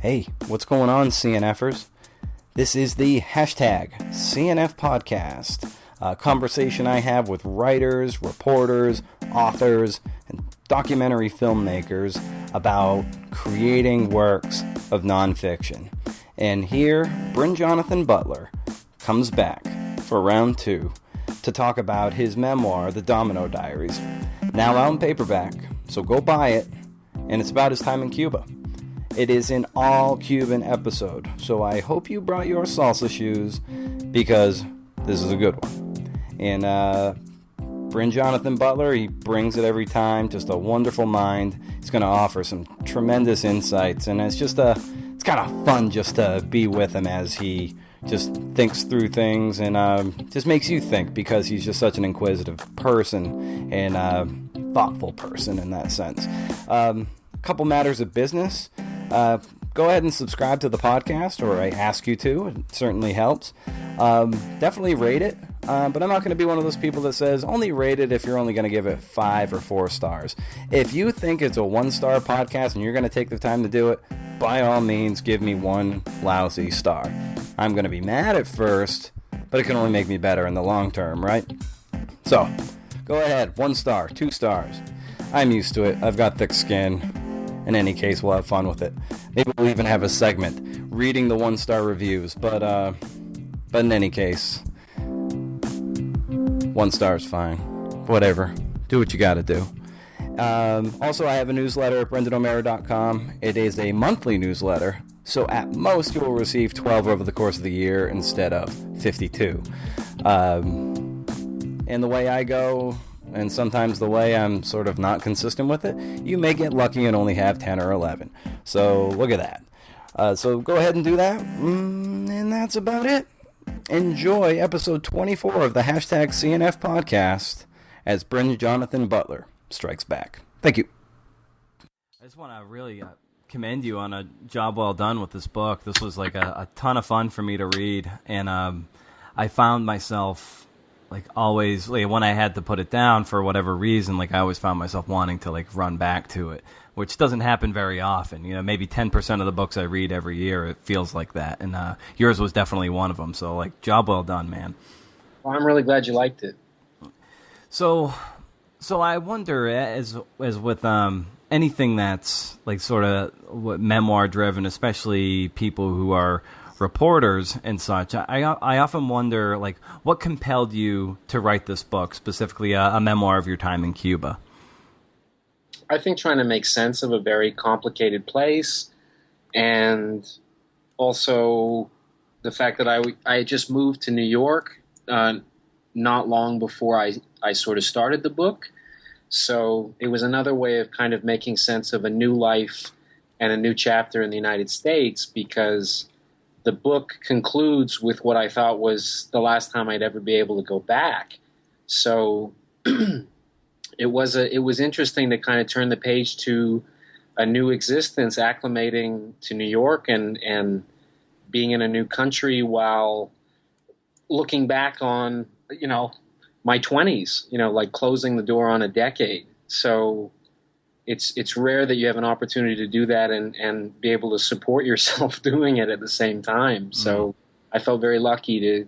Hey, what's going on, CNFers? This is the hashtag CNF Podcast, a conversation I have with writers, reporters, authors, and documentary filmmakers about creating works of nonfiction. And here, Brin-Jonathan Butler comes back for round 2 to talk about his memoir, The Domino Diaries, now out in paperback, so go buy it, and it's about his time in Cuba. It is an all-Cuban episode, so I hope you brought your salsa shoes, because this is a good one. And Brin-Jonathan Butler, he brings it every time, just a wonderful mind. He's going to offer some tremendous insights, and it's kind of fun just to be with him as he just thinks through things, and just makes you think, because he's just such an inquisitive person, and thoughtful person in that sense. A couple matters of business. Go ahead and subscribe to the podcast, or I ask you to. It certainly helps. Definitely rate it, but I'm not going to be one of those people that says only rate it if you're only going to give it 5 or 4 stars. If you think it's a 1-star podcast and you're going to take the time to do it, by all means, give me 1 lousy star. I'm going to be mad at first, but it can only make me better in the long term, right? So, go ahead, 1 star, 2 stars. I'm used to it. I've got thick skin. In any case, we'll have fun with it. Maybe we'll even have a segment reading the 1-star reviews. But in any case, 1 star is fine. Whatever. Do what you got to do. Also, I have a newsletter at brendanomero.com. It is a monthly newsletter, so at most you will receive 12 over the course of the year instead of 52. And the way I go, and sometimes the way I'm sort of not consistent with it, you may get lucky and only have 10 or 11. So look at that. So go ahead and do that. And that's about it. Enjoy episode 24 of the hashtag CNF Podcast as Brin-Jonathan Butler strikes back. Thank you. I just want to really commend you on a job well done with this book. This was like a ton of fun for me to read. And I found myself always, when I had to put it down for whatever reason, I always found myself wanting to run back to it, which doesn't happen very often. Maybe 10% of the books I read every year, it feels like that. And yours was definitely one of them. So job well done, man. Well, I'm really glad you liked it. So I wonder, as with anything that's sort of memoir driven, especially people who are reporters and such, I often wonder, what compelled you to write this book, specifically a memoir of your time in Cuba? I think trying to make sense of a very complicated place, and also the fact that I just moved to New York not long before I sort of started the book. So it was another way of kind of making sense of a new life and a new chapter in the United States, because the book concludes with what I thought was the last time I'd ever be able to go back. So it was interesting to kind of turn the page to a new existence, acclimating to New York and being in a new country while looking back on, my 20s, closing the door on a decade. So it's rare that you have an opportunity to do that and be able to support yourself doing it at the same time. So I felt very lucky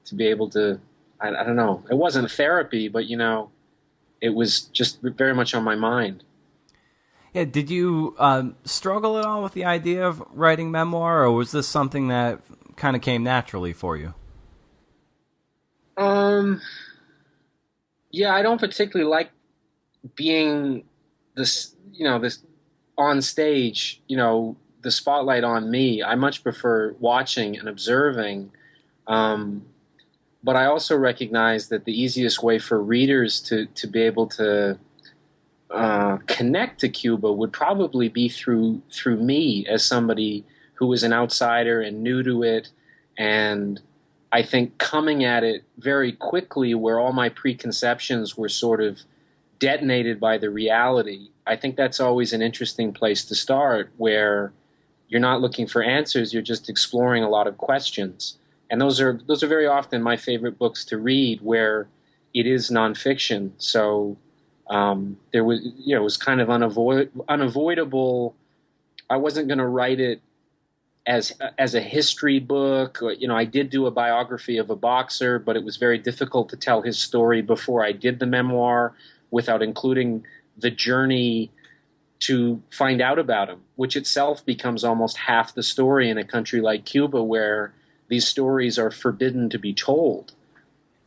to be able to, I don't know, it wasn't therapy, but it was just very much on my mind. Yeah, did you struggle at all with the idea of writing memoir, or was this something that kind of came naturally for you? Yeah, I don't particularly like being this on stage, the spotlight on me. I much prefer watching and observing. But I also recognize that the easiest way for readers to be able to connect to Cuba would probably be through me, as somebody who was an outsider and new to it, and I think coming at it very quickly, where all my preconceptions were sort of detonated by the reality. I think that's always an interesting place to start, where you're not looking for answers, you're just exploring a lot of questions. And those are very often my favorite books to read, where it is nonfiction. So it was kind of unavoidable. I wasn't going to write it as a history book. I did do a biography of a boxer, but it was very difficult to tell his story before I did the memoir without including the journey to find out about him, which itself becomes almost half the story in a country like Cuba, where these stories are forbidden to be told.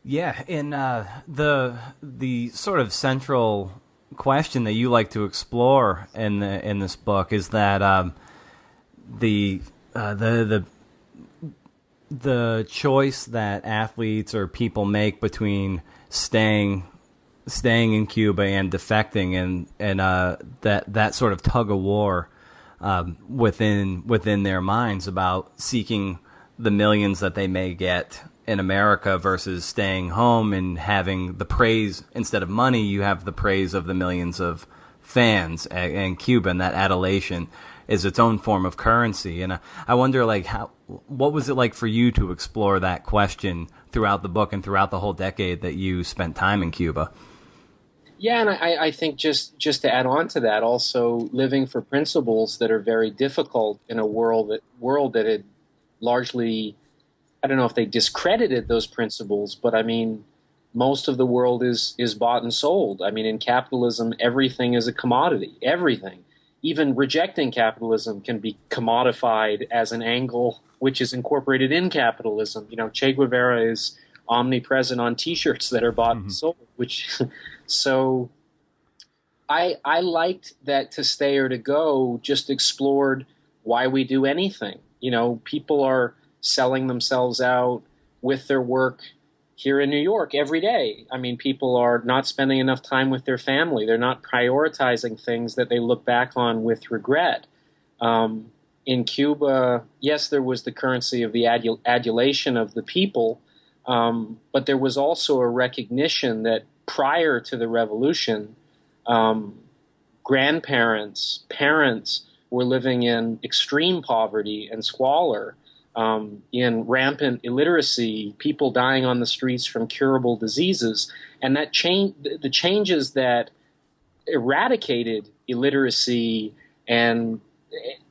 Yeah, and the sort of central question that you like to explore in this book is that the choice that athletes or people make between staying in Cuba and defecting, and that sort of tug of war within their minds about seeking the millions that they may get in America versus staying home and having the praise. Instead of money, you have the praise of the millions of fans in Cuba, and that adulation is its own form of currency. And I wonder, what was it like for you to explore that question throughout the book and throughout the whole decade that you spent time in Cuba? Yeah, and I think just to add on to that, also living for principles that are very difficult in a world that had largely, I don't know if they discredited those principles, but I mean, most of the world is bought and sold. I mean, in capitalism, everything is a commodity. Everything. Even rejecting capitalism can be commodified as an angle which is incorporated in capitalism. Che Guevara is omnipresent on T-shirts that are bought and sold. So I liked that To Stay or To Go just explored why we do anything. People are selling themselves out with their work here in New York every day. I mean, people are not spending enough time with their family. They're not prioritizing things that they look back on with regret. In Cuba, yes, there was the currency of the adulation of the people, but there was also a recognition that prior to the revolution, grandparents, parents were living in extreme poverty and squalor, in rampant illiteracy, people dying on the streets from curable diseases. And that the changes that eradicated illiteracy and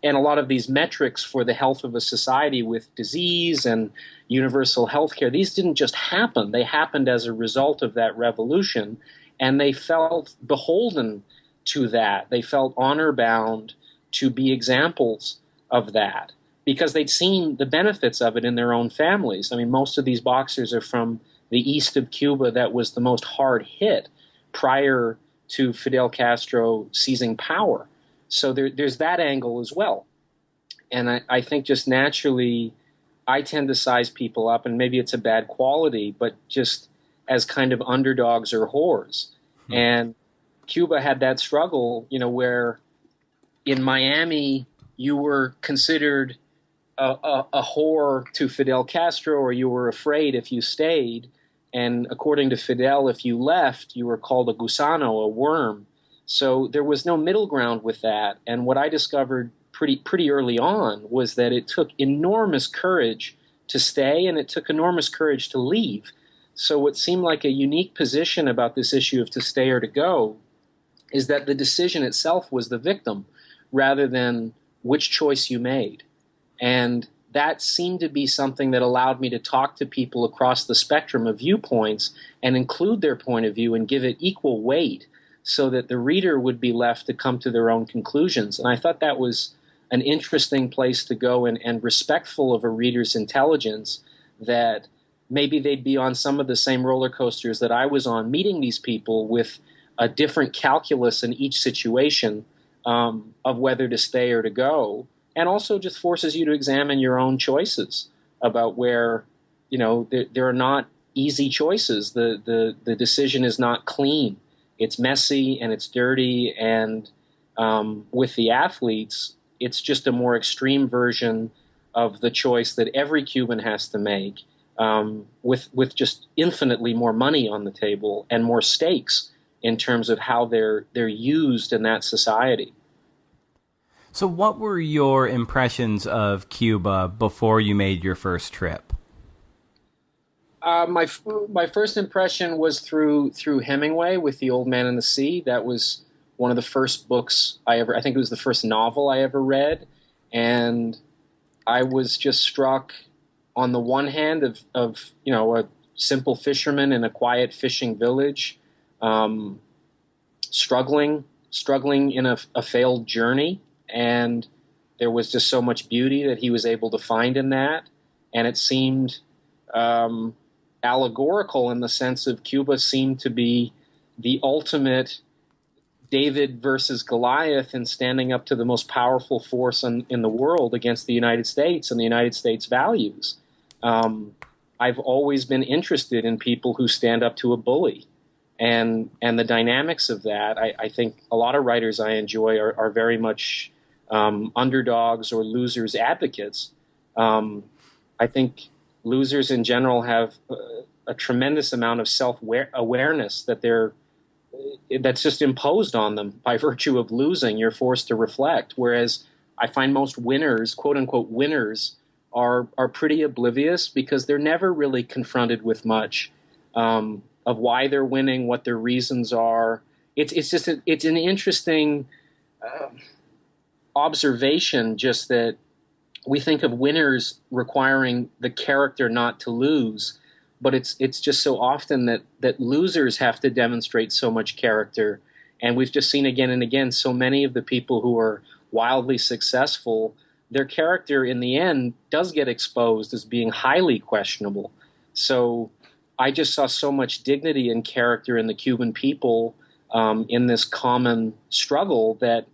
a lot of these metrics for the health of a society with disease and universal health care, these didn't just happen. They happened as a result of that revolution, and they felt beholden to that. They felt honor-bound to be examples of that because they'd seen the benefits of it in their own families. I mean, most of these boxers are from the east of Cuba that was the most hard hit prior to Fidel Castro seizing power. So there's that angle as well. And I think just naturally, I tend to size people up, and maybe it's a bad quality, but just as kind of underdogs or whores. And Cuba had that struggle, where in Miami, you were considered a whore to Fidel Castro, or you were afraid if you stayed. And according to Fidel, if you left, you were called a gusano, a worm. So there was no middle ground with that. And what I discovered pretty early on was that it took enormous courage to stay, and it took enormous courage to leave. So what seemed like a unique position about this issue of to stay or to go is that the decision itself was the victim rather than which choice you made. And that seemed to be something that allowed me to talk to people across the spectrum of viewpoints and include their point of view and give it equal weight so that the reader would be left to come to their own conclusions. And I thought that was an interesting place to go and respectful of a reader's intelligence, that maybe they'd be on some of the same roller coasters that I was on, meeting these people with a different calculus in each situation of whether to stay or to go, and also just forces you to examine your own choices about where, there are not easy choices. The decision is not clean. It's messy and it's dirty, and with the athletes, it's just a more extreme version of the choice that every Cuban has to make, with just infinitely more money on the table and more stakes in terms of how they're used in that society. So what were your impressions of Cuba before you made your first trip? My first impression was through Hemingway with The Old Man and the Sea. That was one of the first books I think it was the first novel I ever read. And I was just struck on the one hand of a simple fisherman in a quiet fishing village, struggling in a failed journey, and there was just so much beauty that he was able to find in that, and it seemed allegorical in the sense of Cuba seemed to be the ultimate David versus Goliath in standing up to the most powerful force in the world against the United States and the United States values. I've always been interested in people who stand up to a bully, and the dynamics of that. I think a lot of writers I enjoy are very much underdogs or losers advocates. I think losers in general have a tremendous amount of self-awareness that's just imposed on them by virtue of losing. You're forced to reflect. Whereas I find most winners, quote unquote winners, are pretty oblivious because they're never really confronted with much of why they're winning, what their reasons are. It's an interesting observation, just that we think of winners requiring the character not to lose, but it's just so often that losers have to demonstrate so much character. And we've just seen again and again so many of the people who are wildly successful, their character in the end does get exposed as being highly questionable. So I just saw so much dignity and character in the Cuban people in this common struggle that,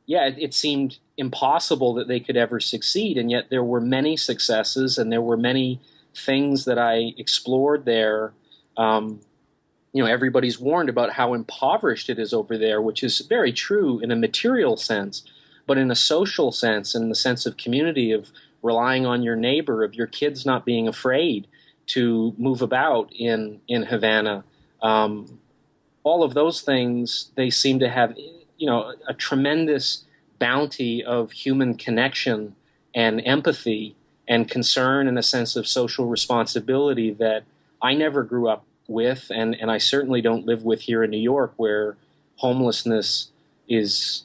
it seemed impossible that they could ever succeed. And yet there were many successes and there were many things that I explored there. Everybody's warned about how impoverished it is over there, which is very true in a material sense, but in a social sense, in the sense of community, of relying on your neighbor, of your kids not being afraid to move about in Havana. All of those things, they seem to have, a tremendous bounty of human connection and empathy and concern and a sense of social responsibility that I never grew up with, and I certainly don't live with here in New York, where homelessness is,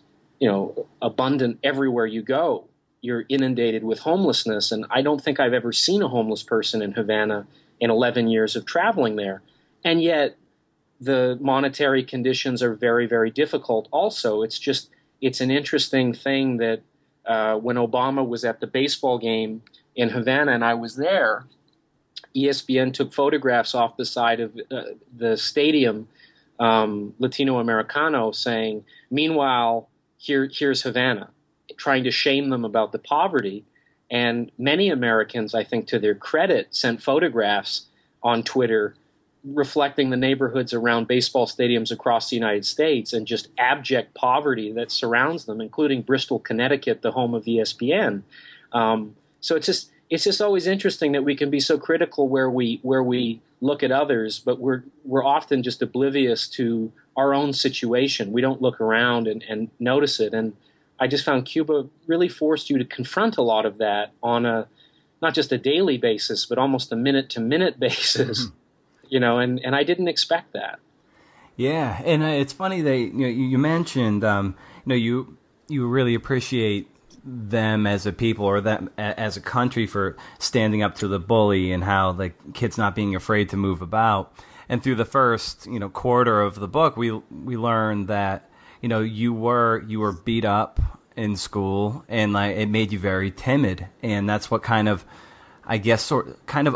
abundant everywhere you go. You're inundated with homelessness, and I don't think I've ever seen a homeless person in Havana in 11 years of traveling there. And yet the monetary conditions are very, very difficult also. It's an interesting thing that when Obama was at the baseball game in Havana and I was there, ESPN took photographs off the side of the stadium, Latino Americano, saying, meanwhile, here's Havana, trying to shame them about the poverty. And many Americans, I think to their credit, sent photographs on Twitter reflecting the neighborhoods around baseball stadiums across the United States and just abject poverty that surrounds them, including Bristol, Connecticut, the home of ESPN. So it's just always interesting that we can be so critical where we look at others, but we're often just oblivious to our own situation. We don't look around and notice it. And I just found Cuba really forced you to confront a lot of that on not just a daily basis, but almost a minute-to-minute basis. And I didn't expect that. Yeah, and it's funny that you mentioned you really appreciate them as a people or them as a country for standing up to the bully and how the kids not being afraid to move about. And through the first quarter of the book, we learned that you were beat up in school and it made you very timid, and that's what kind of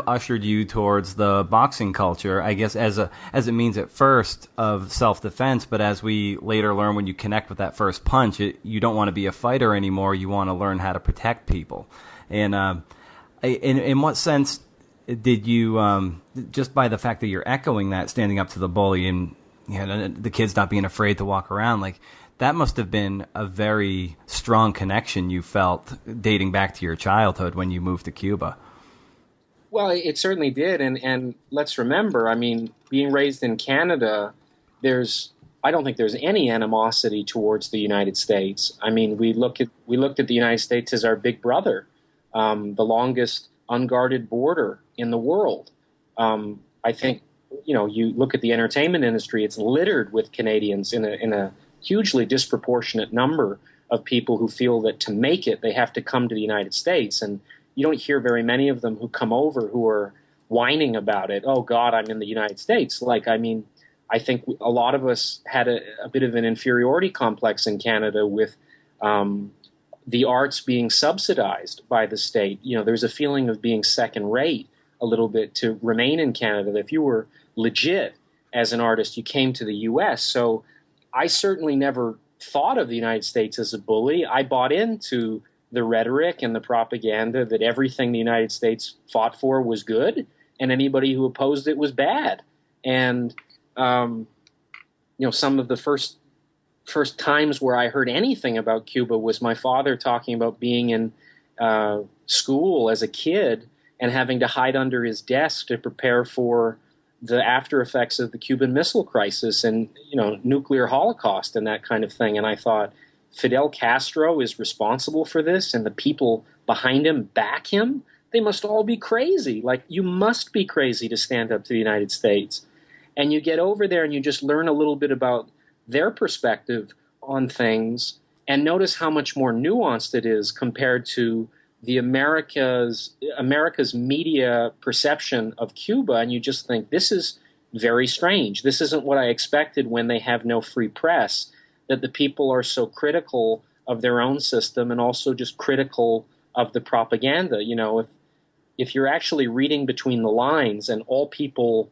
ushered you towards the boxing culture, I guess, as it means at first of self-defense, but as we later learn, when you connect with that first punch, you don't want to be a fighter anymore. You want to learn how to protect people. And in what sense did you, just by the fact that you're echoing that, standing up to the bully and the kids not being afraid to walk around, like that must have been a very strong connection you felt dating back to your childhood when you moved to Cuba? Well, it certainly did, and let's remember, being raised in Canada, I don't think there's any animosity towards the United States. We looked at the United States as our big brother, the longest unguarded border in the world. I think you look at the entertainment industry; it's littered with Canadians in a hugely disproportionate number of people who feel that to make it, they have to come to the United States. And you don't hear very many of them who come over who are whining about it. Oh God, I'm in the United States. Like, I mean, I think a lot of us had a bit of an inferiority complex in Canada with the arts being subsidized by the state. You know, there's a feeling of being second rate a little bit to remain in Canada. That if you were legit as an artist, you came to the U.S. So I certainly never thought of the United States as a bully. I bought into the rhetoric and the propaganda that everything the United States fought for was good, and anybody who opposed it was bad. And some of the first times where I heard anything about Cuba was my father talking about being in school as a kid and having to hide under his desk to prepare for the after effects of the Cuban Missile Crisis and, nuclear holocaust and that kind of thing. And I thought, Fidel Castro is responsible for this, and the people behind him back him? They must all be crazy. Like, you must be crazy to stand up to the United States. And you get over there and you just learn a little bit about their perspective on things and notice how much more nuanced it is compared to the America's media perception of Cuba. And you just think, this is very strange. This isn't what I expected when they have no free press, that the people are so critical of their own system and also just critical of the propaganda. If you're actually reading between the lines and all people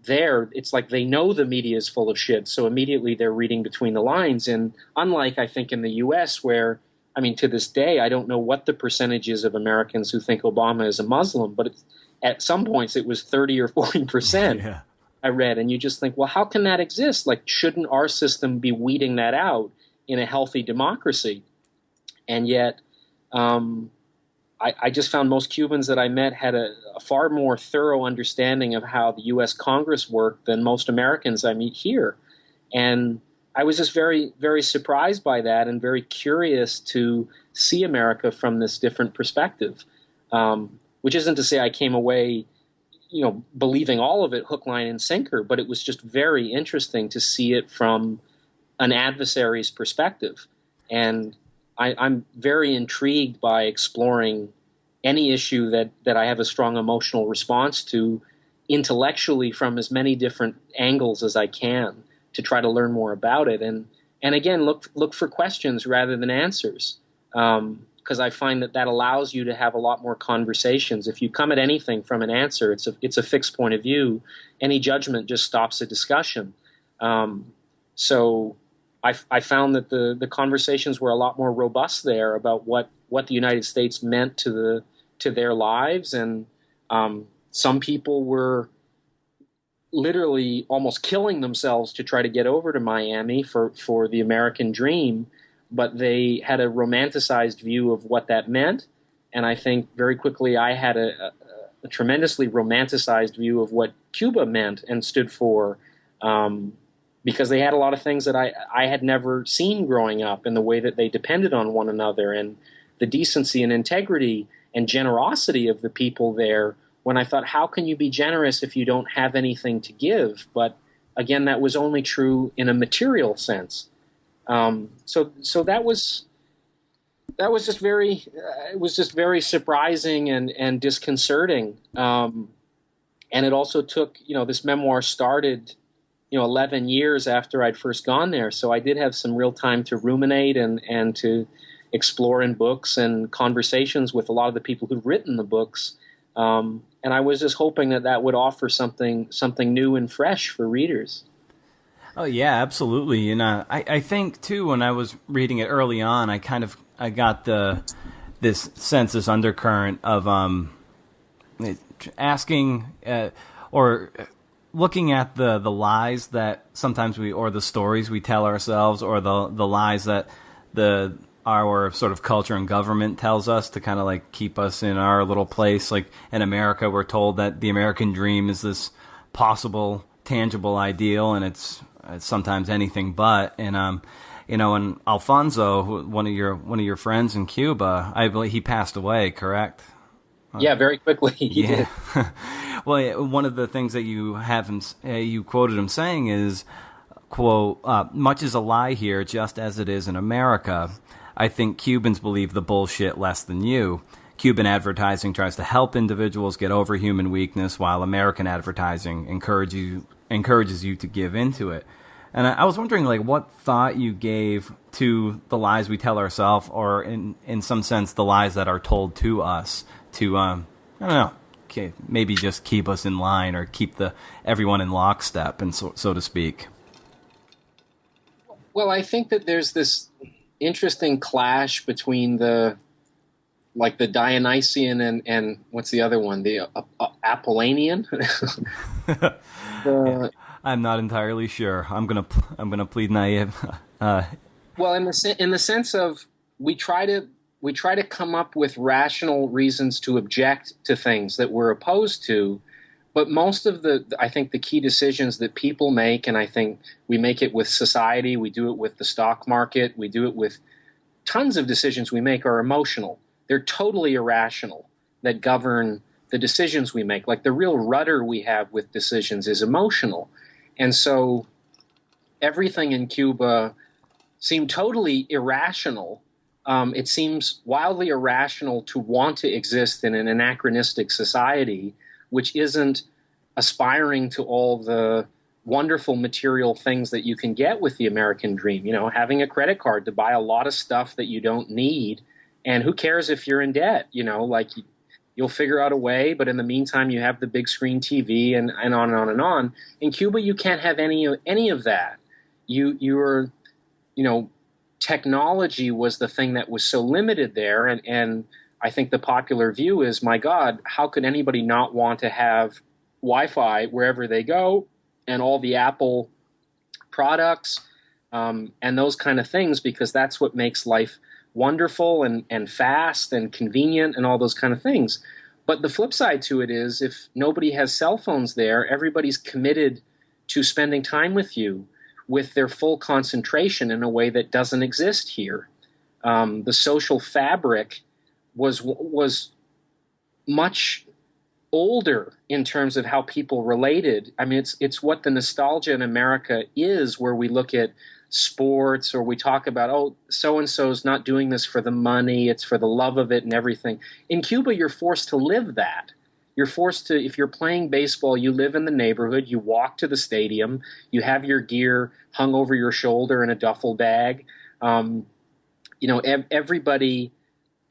there, it's like they know the media is full of shit, so immediately they're reading between the lines. And unlike, I think, in the U.S., where, I mean, to this day, I don't know what the percentage is of Americans who think Obama is a Muslim, but at some points it was 30 or 40%. Yeah. I read, and you just think, well, how can that exist? Like, shouldn't our system be weeding that out in a healthy democracy? And yet, I just found most Cubans that I met had a far more thorough understanding of how the U.S. Congress worked than most Americans I meet here. And I was just very, very surprised by that and very curious to see America from this different perspective, which isn't to say I came away believing all of it hook, line, and sinker, but it was just very interesting to see it from an adversary's perspective. And I'm very intrigued by exploring any issue that I have a strong emotional response to intellectually from as many different angles as I can to try to learn more about it. And again, look for questions rather than answers. Because I find that allows you to have a lot more conversations. If you come at anything from an answer, it's a fixed point of view. Any judgment just stops a discussion. So I found that the conversations were a lot more robust there about what the United States meant to their lives, and some people were literally almost killing themselves to try to get over to Miami for the American dream. But they had a romanticized view of what that meant. And I think very quickly I had a tremendously romanticized view of what Cuba meant and stood for, because they had a lot of things that I had never seen growing up, in the way that they depended on one another and the decency and integrity and generosity of the people there, when I thought, how can you be generous if you don't have anything to give? But again, that was only true in a material sense. So that was just very, it was just very surprising and disconcerting. And it also took, this memoir started, 11 years after I'd first gone there. So I did have some real time to ruminate and to explore in books and conversations with a lot of the people who'd written the books. And I was just hoping that would offer something new and fresh for readers. Oh yeah, absolutely. And I think too, when I was reading it early on, I got this sense, this undercurrent of asking or looking at the lies that sometimes or the stories we tell ourselves, or the lies that our sort of culture and government tells us to kind of like keep us in our little place. Like in America, we're told that the American dream is this possible, tangible ideal, and it's sometimes anything but. And and Alfonso, one of your friends in Cuba, I believe he passed away, correct? Yeah, very quickly. He did. Well, one of the things that you quoted him saying is, quote, "Much is a lie here, just as it is in America. I think Cubans believe the bullshit less than you. Cuban advertising tries to help individuals get over human weakness, while American advertising encourages you to give into it. And I was wondering, like, what thought you gave to the lies we tell ourselves, or in some sense, the lies that are told to us to, I don't know, maybe just keep us in line or keep everyone in lockstep, and so to speak. Well, I think that there's this interesting clash between the Dionysian and what's the other one? The Apollonian. I'm not entirely sure. I'm gonna plead naive. Well, in the sense of we try to come up with rational reasons to object to things that we're opposed to, but most of I think the key decisions that people make, and I think we make it with society, we do it with the stock market, we do it with tons of decisions we make, are emotional. They're totally irrational, that govern the decisions we make. Like, the real rudder we have with decisions is emotional. And so everything in Cuba seemed totally irrational. It seems wildly irrational to want to exist in an anachronistic society which isn't aspiring to all the wonderful material things that you can get with the American dream. You know, having a credit card to buy a lot of stuff that you don't need. And who cares if you're in debt? You know, like, you'll figure out a way, but in the meantime, you have the big screen TV and on and on and on. In Cuba, you can't have any of that. You're, you know, technology was the thing that was so limited there, and I think the popular view is, my God, how could anybody not want to have Wi-Fi wherever they go, and all the Apple products, and those kind of things, because that's what makes life wonderful and fast and convenient and all those kind of things. But the flip side to it is, if nobody has cell phones there, everybody's committed to spending time with you with their full concentration in a way that doesn't exist here. The social fabric was much older in terms of how people related. I mean, it's what the nostalgia in America is, where we look at sports, or we talk about, oh, so-and-so's not doing this for the money, it's for the love of it and everything. In Cuba, you're forced to live that. You're forced to, if you're playing baseball, you live in the neighborhood, you walk to the stadium, you have your gear hung over your shoulder in a duffel bag. You know, everybody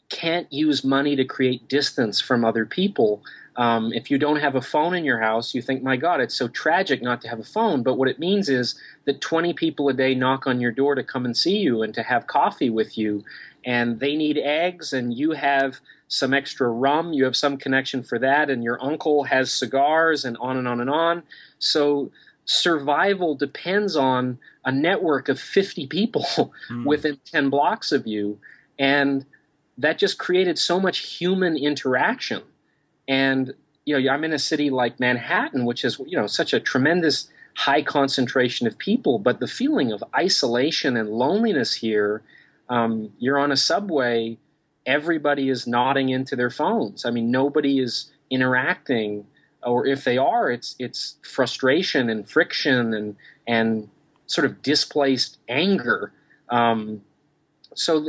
can't use money to create distance from other people. If you don't have a phone in your house, you think, my God, it's so tragic not to have a phone. But what it means is that 20 people a day knock on your door to come and see you and to have coffee with you. And they need eggs, and you have some extra rum. You have some connection for that. And your uncle has cigars, and on and on and on. So survival depends on a network of 50 people within 10 blocks of you. And that just created so much human interaction. And, you know, I'm in a city like Manhattan, which is, you know, such a tremendous high concentration of people, but the feeling of isolation and loneliness here, you're on a subway, everybody is nodding into their phones. I mean, nobody is interacting, or if they are, it's frustration and friction and sort of displaced anger. So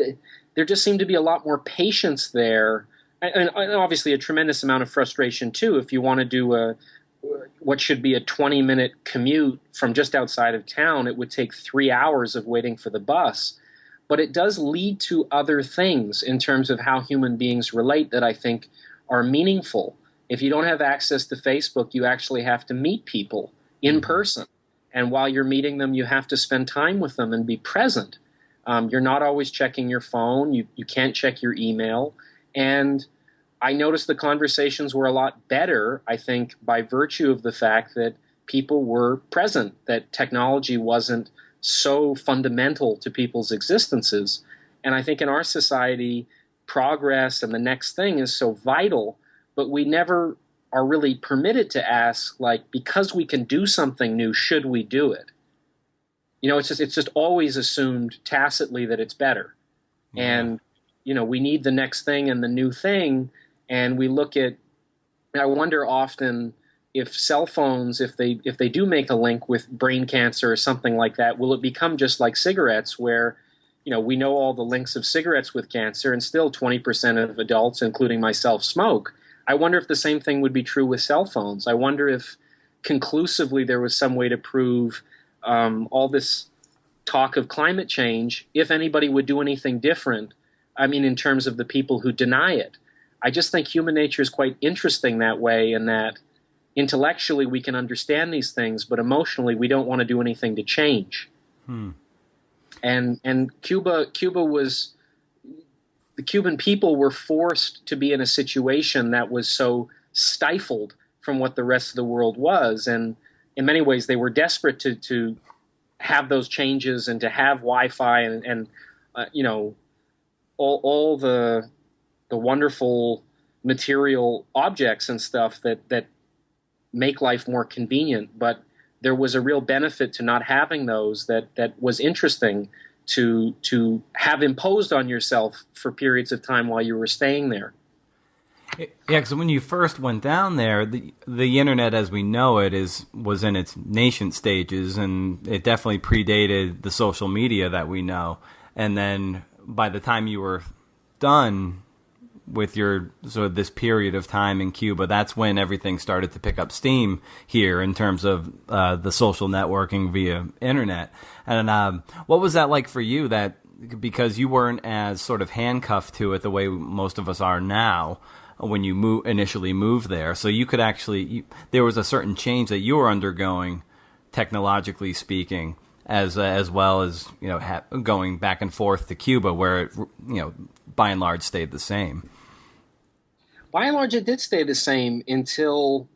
there just seemed to be a lot more patience there. And obviously a tremendous amount of frustration, too, if you want to do what should be a 20-minute commute from just outside of town. It would take 3 hours of waiting for the bus. But it does lead to other things in terms of how human beings relate that I think are meaningful. If you don't have access to Facebook, you actually have to meet people in person. And while you're meeting them, you have to spend time with them and be present. You're not always checking your phone. You can't check your email. And I noticed the conversations were a lot better, I think, by virtue of the fact that people were present, that technology wasn't so fundamental to people's existences. And I think in our society, progress and the next thing is so vital, but we never are really permitted to ask, like, because we can do something new, should we do it? You know, it's just always assumed tacitly that it's better. Yeah. And, you know, we need the next thing and the new thing. And we look at, I wonder often if cell phones, if they do make a link with brain cancer or something like that, will it become just like cigarettes where we know all the links of cigarettes with cancer, and still 20% of adults, including myself, smoke. I wonder if the same thing would be true with cell phones. I wonder if conclusively there was some way to prove all this talk of climate change, if anybody would do anything different. I mean, in terms of the people who deny it. I just think human nature is quite interesting that way, in that intellectually we can understand these things, but emotionally we don't want to do anything to change. And Cuba was, the Cuban people were forced to be in a situation that was so stifled from what the rest of the world was, and in many ways they were desperate to have those changes and to have Wi-Fi and all the wonderful material objects and stuff that make life more convenient. But there was a real benefit to not having those that was interesting to have imposed on yourself for periods of time while you were staying there. Yeah, because when you first went down there, the internet as we know it was in its nascent stages, and it definitely predated the social media that we know. And then by the time you were done with your sort of this period of time in Cuba, that's when everything started to pick up steam here in terms of the social networking via internet. And what was that like for you? That because you weren't as sort of handcuffed to it the way most of us are now when you initially moved there, so you could actually there was a certain change that you were undergoing, technologically speaking, as well as going back and forth to Cuba, where it by and large stayed the same. By and large, it did stay the same until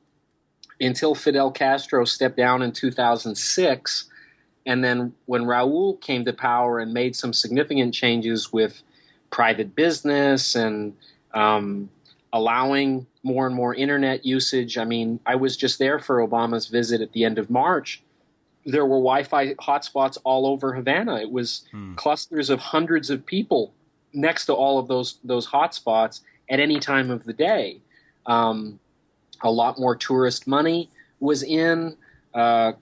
Fidel Castro stepped down in 2006, and then when Raúl came to power and made some significant changes with private business and allowing more and more internet usage. I mean, I was just there for Obama's visit at the end of March. There were Wi-Fi hotspots all over Havana. It was clusters of hundreds of people next to all of those hotspots at any time of the day. A lot more tourist money was in.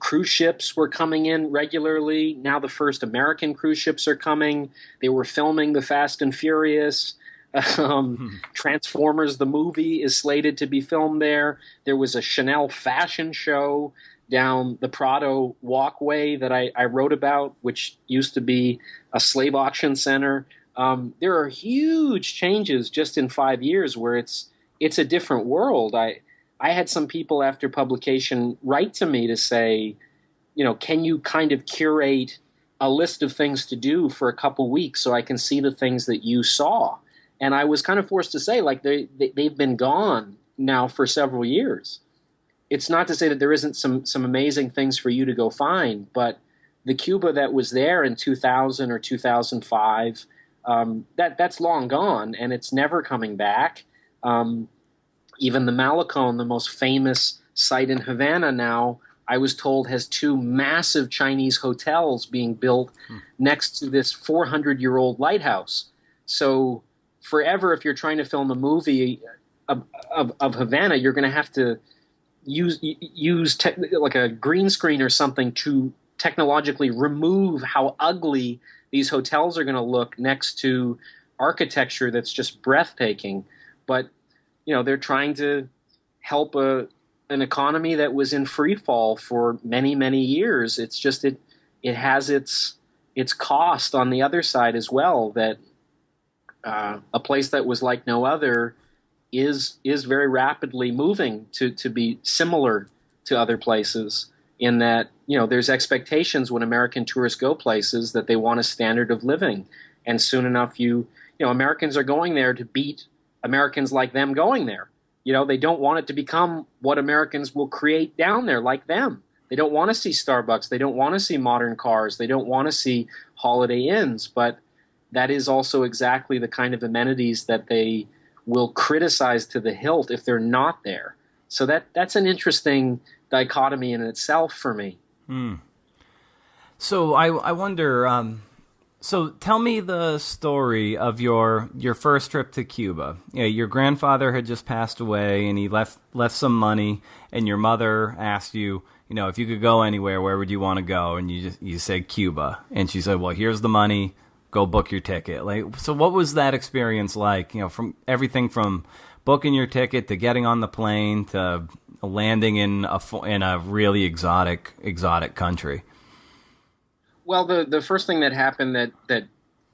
Cruise ships were coming in regularly. Now the first American cruise ships are coming. They were filming the Fast and Furious. Transformers, the movie, is slated to be filmed there. There was a Chanel fashion show down the Prado walkway that I wrote about, which used to be a slave auction center. There are huge changes just in 5 years where it's a different world. I had some people after publication write to me to say, can you kind of curate a list of things to do for a couple weeks so I can see the things that you saw? And I was kind of forced to say, like, they've been gone now for several years. It's not to say that there isn't some amazing things for you to go find, but the Cuba that was there in 2000 or 2005, that's long gone, and it's never coming back. Even the Malecón, the most famous site in Havana now, I was told has 2 massive Chinese hotels being built next to this 400-year-old lighthouse. So forever, if you're trying to film a movie of Havana, you're going to have to use like a green screen or something to technologically remove how ugly these hotels are going to look next to architecture that's just breathtaking. But they're trying to help an economy that was in free fall for many, many years. It's just it has its cost on the other side as well. That a place that was like no other is very rapidly moving to be similar to other places, in that there's expectations when American tourists go places that they want a standard of living, and soon enough Americans are going there to beat Americans like them going there. They don't want it to become what Americans will create down there like them. They don't want to see Starbucks. They don't want to see modern cars. They don't want to see Holiday Inns. But that is also exactly the kind of amenities that they will criticize to the hilt if they're not there. So that's an interesting dichotomy in itself for me. So I wonder, so tell me the story of your first trip to Cuba. Your grandfather had just passed away, and he left some money, and your mother asked you, if you could go anywhere, where would you want to go? And you said Cuba. And she said, well, here's the money. go book your ticket. Like, so what was that experience like? You know, from everything from booking your ticket to getting on the plane to landing in a really exotic country. Well, the first thing that happened that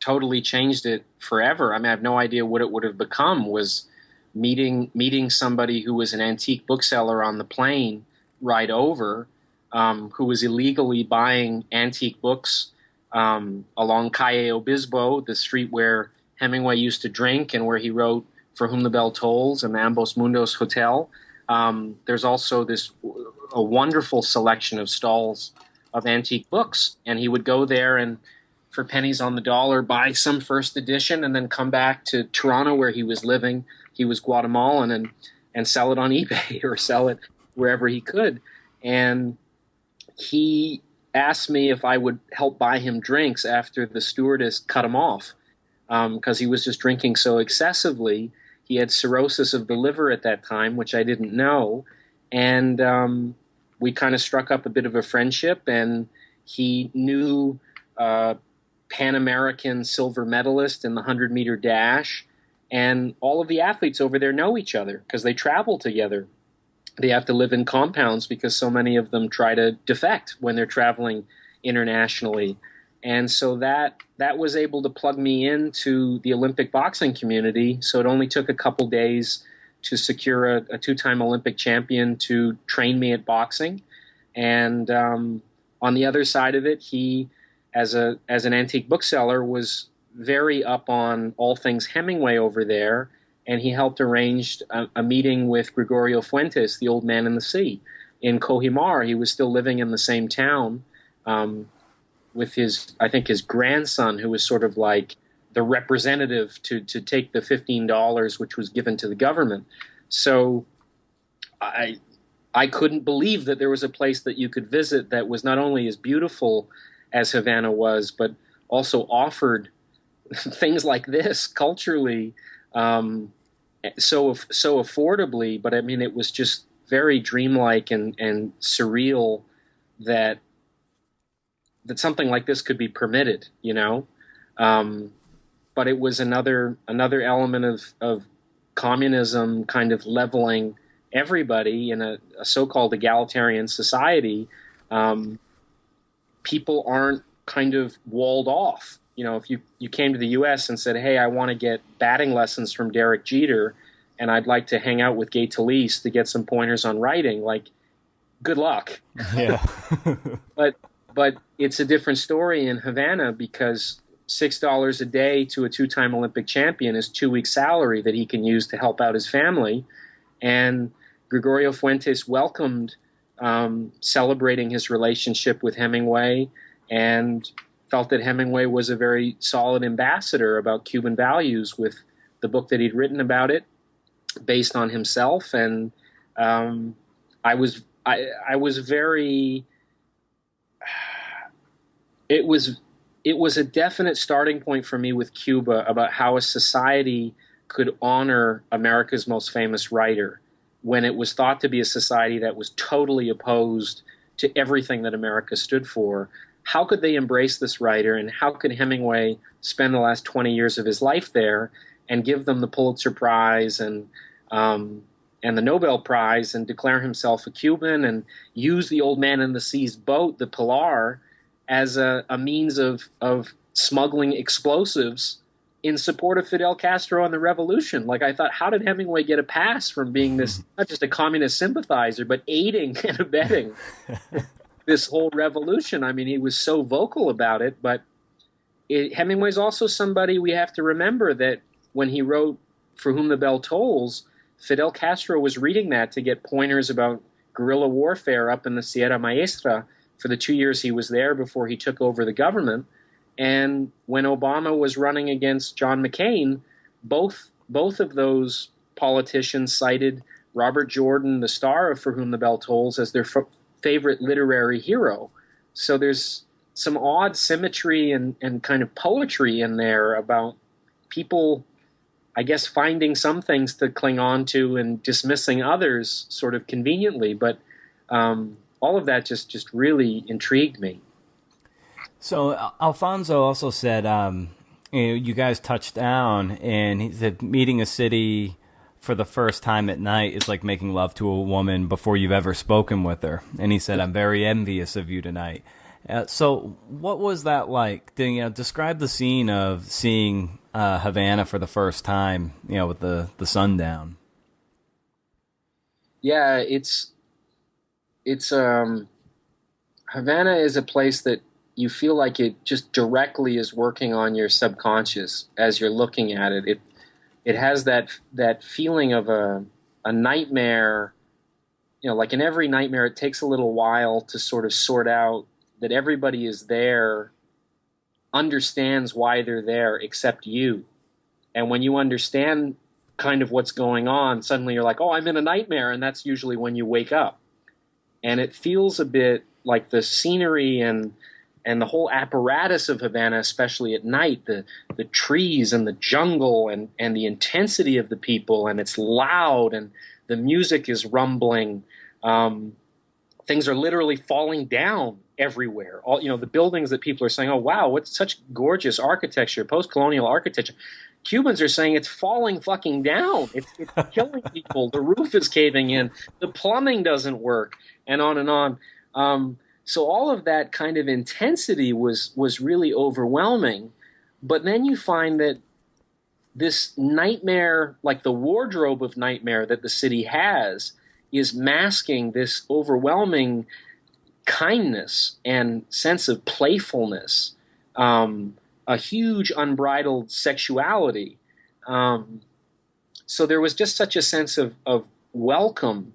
totally changed it forever. I mean, I have no idea what it would have become. Was meeting somebody who was an antique bookseller on the plane ride over, who was illegally buying antique books along Calle Obispo, the street where Hemingway used to drink and where he wrote For Whom the Bell Tolls and the Ambos Mundos Hotel. There's also a wonderful selection of stalls of antique books, and he would go there and for pennies on the dollar buy some first edition and then come back to Toronto where he was living. He was Guatemalan, and sell it on eBay or sell it wherever he could. And he asked me if I would help buy him drinks after the stewardess cut him off because he was just drinking so excessively. He had cirrhosis of the liver at that time, which I didn't know. And we kind of struck up a bit of a friendship, and he knew Pan American silver medalist in the 100-meter dash. And all of the athletes over there know each other because they travel together. They have to live in compounds because so many of them try to defect when they're traveling internationally. And so that was able to plug me into the Olympic boxing community. So it only took a couple days to secure a two-time Olympic champion to train me at boxing. And on the other side of it, he, as an antique bookseller, was very up on all things Hemingway over there, and he helped arrange a meeting with Gregorio Fuentes, the old man in the sea, in Kohimar. He was still living in the same town with his grandson, who was sort of like the representative to take the $15 which was given to the government. So I couldn't believe that there was a place that you could visit that was not only as beautiful as Havana was, but also offered things like this culturally, so affordably. But I mean, it was just very dreamlike and surreal that something like this could be permitted, you know. But it was another element of communism kind of leveling everybody in a so-called egalitarian society. People aren't kind of walled off. You know, if you came to the U.S. and said, hey, I want to get batting lessons from Derek Jeter, and I'd like to hang out with Gay Talese to get some pointers on writing, like, good luck. Yeah. But it's a different story in Havana because $6 a day to a two-time Olympic champion is 2 weeks' salary that he can use to help out his family. And Gregorio Fuentes welcomed celebrating his relationship with Hemingway and felt that Hemingway was a very solid ambassador about Cuban values with the book that he'd written about it based on himself. And I was very... It was a definite starting point for me with Cuba about how a society could honor America's most famous writer when it was thought to be a society that was totally opposed to everything that America stood for. How could they embrace this writer, and how could Hemingway spend the last 20 years of his life there and give them the Pulitzer Prize and the Nobel Prize and declare himself a Cuban and use the old man in the sea's boat, the Pilar, as a means of smuggling explosives in support of Fidel Castro and the revolution? Like, I thought, how did Hemingway get a pass from being this, not just a communist sympathizer, but aiding and abetting this whole revolution? I mean, he was so vocal about it, but Hemingway's also somebody we have to remember that when he wrote For Whom the Bell Tolls, Fidel Castro was reading that to get pointers about guerrilla warfare up in the Sierra Maestra for the 2 years he was there before he took over the government. And when Obama was running against John McCain, both of those politicians cited Robert Jordan, the star of For Whom the Bell Tolls, as their favorite literary hero. So there's some odd symmetry and kind of poetry in there about people, I guess, finding some things to cling on to and dismissing others sort of conveniently. But all of that just really intrigued me. So Alfonso also said you guys touched down, and he said meeting a city for the first time at night is like making love to a woman before you've ever spoken with her. And he said, I'm very envious of you tonight. So what was that like? Describe the scene of seeing Havana for the first time, with the sundown. Yeah, it's Havana is a place that you feel like it just directly is working on your subconscious as you're looking at it. It has that feeling of a nightmare. Like in every nightmare, it takes a little while to sort of sort out that everybody is there, understands why they're there except you. And when you understand kind of what's going on, suddenly you're like, oh, I'm in a nightmare, and that's usually when you wake up. And it feels a bit like the scenery and the whole apparatus of Havana, especially at night, the trees and the jungle and the intensity of the people, and it's loud and the music is rumbling. Things are literally falling down everywhere. All the buildings that people are saying, oh wow, what's such gorgeous architecture, post-colonial architecture. Cubans are saying it's falling fucking down. It's killing people. The roof is caving in. The plumbing doesn't work, and on and on. So all of that kind of intensity was really overwhelming. But then you find that this nightmare, like the wardrobe of nightmare that the city has, is masking this overwhelming kindness and sense of playfulness, a huge unbridled sexuality. So there was just such a sense of welcome